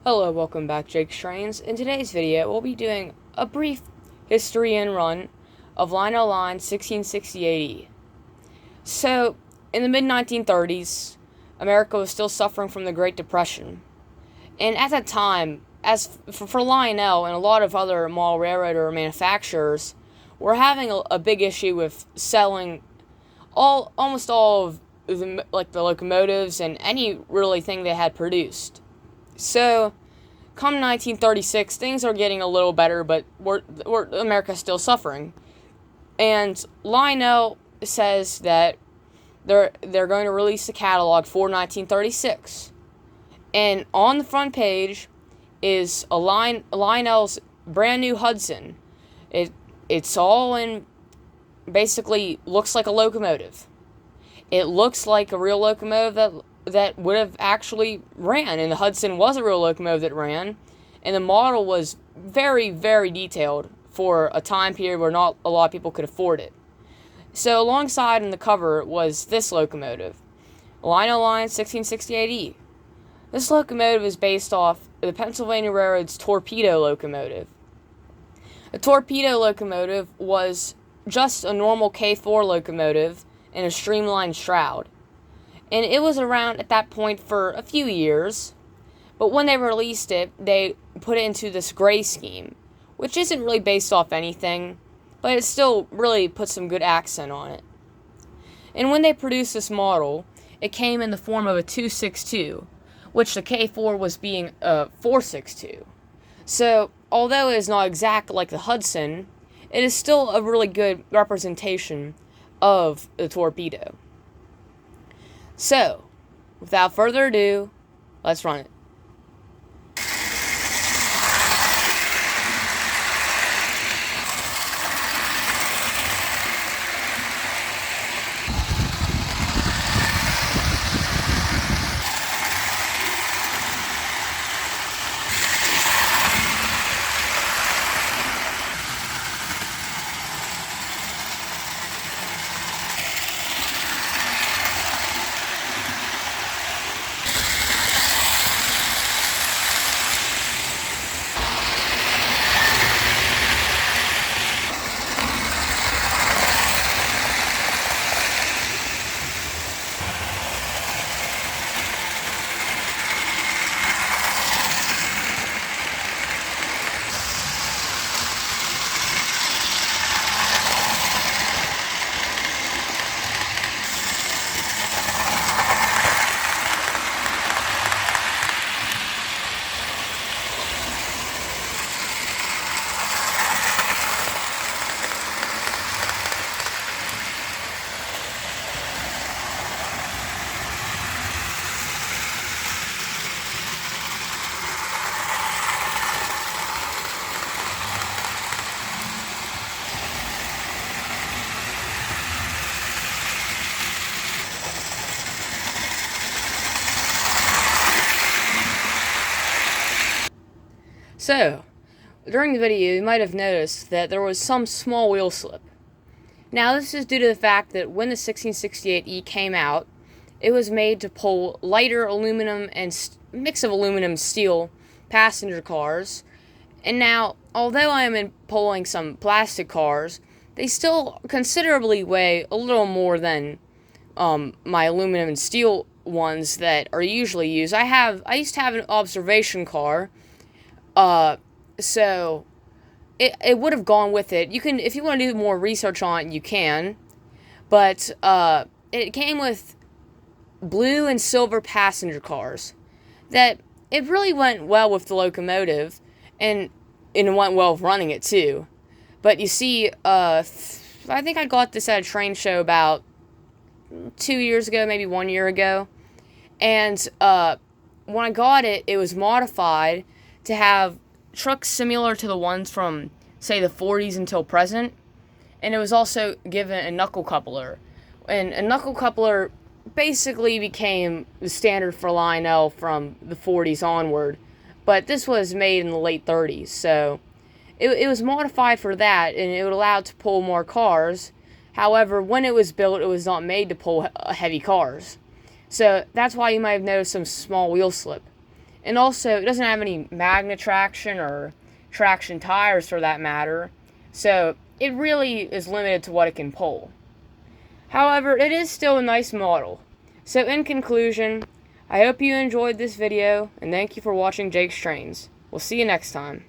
Hello, welcome back, Jake Strains. In today's video, we'll be doing a brief history and run of Lionel Line 1668E. So, in the mid-1930s, America was still suffering from the Great Depression. And at that time, as for Lionel and a lot of other model railroader manufacturers, were having a big issue with selling almost all of the locomotives and any really thing they had produced. So, come 1936, things are getting a little better, but America's still suffering. And Lionel says that they're going to release a catalog for 1936. And on the front page is Lionel's brand new Hudson. It's all in, basically looks like a locomotive. It looks like a real locomotive that would have actually ran, and the Hudson was a real locomotive that ran, and the model was very, very detailed for a time period where not a lot of people could afford it. So alongside in the cover was this locomotive, Lionel Line 1668E. This locomotive is based off the Pennsylvania Railroad's Torpedo locomotive. The Torpedo locomotive was just a normal K4 locomotive in a streamlined shroud. And it was around at that point for a few years, but when they released it, they put it into this gray scheme, which isn't really based off anything, but it still really puts some good accent on it. And when they produced this model, it came in the form of a 262, which the K4 was being a 462. So, although it is not exact like the Hudson, it is still a really good representation of the Torpedo. So, without further ado, let's run it. So, during the video, you might have noticed that there was some small wheel slip. Now, this is due to the fact that when the 1668E came out, it was made to pull lighter aluminum and mix of aluminum steel passenger cars. And now, although I am pulling some plastic cars, they still considerably weigh a little more than my aluminum and steel ones that are usually used. I used to have an observation car. So it would have gone with it. You can, if you want to do more research on it, you can. But, it came with blue and silver passenger cars. That it really went well with the locomotive, and it went well with running it too. But you see, I think I got this at a train show about 2 years ago, maybe 1 year ago. And, when I got it, it was modified to have trucks similar to the ones from, say, the 40s until present, and it was also given a knuckle coupler. And a knuckle coupler basically became the standard for Lionel from the 40s onward, but this was made in the late 30s, so it was modified for that, and it would allow it to pull more cars. However, when it was built, it was not made to pull heavy cars. So that's why you might have noticed some small wheel slip. And also, it doesn't have any magnet traction or traction tires for that matter, so it really is limited to what it can pull. However, it is still a nice model. So in conclusion, I hope you enjoyed this video, and thank you for watching Jake's Trains. We'll see you next time.